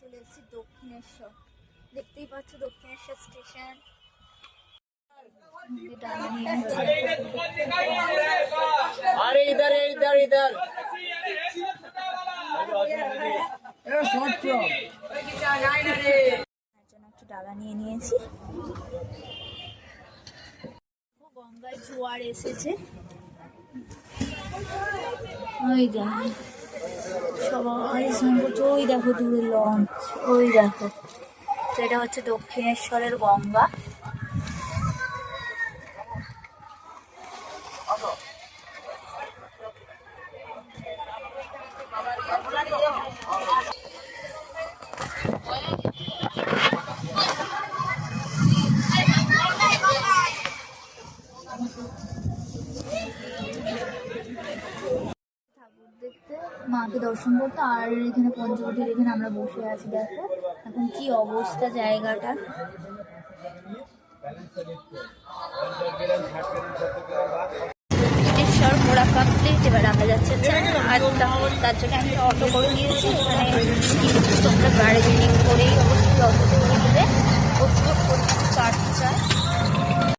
চলে এসেছি দক্ষিণেশ্বর, দেখতেই পাচ্ছ দক্ষিণেশ্বর স্টেশন। একটু ডালা নিয়ে নিয়েছি। গঙ্গায় জোয়ার এসেছে, ওই দেখো সবাই স্নান করছে। ওই দেখো দূরে লঞ্চ, ওই দেখো। তো এটা হচ্ছে দক্ষিণেশ্বরের গঙ্গা। দেখতে মাকে দর্শন করতে, আর এখানে পঞ্চবটির এখানে আমরা বসে আছি। দেখো এখন কি অবস্থা জায়গাটা। দক্ষিণেশ্বর ঘোরা কমপ্লিট, এবার আমরা যাচ্ছি তার জন্য আমি অটো করে নিয়েছি। এখানে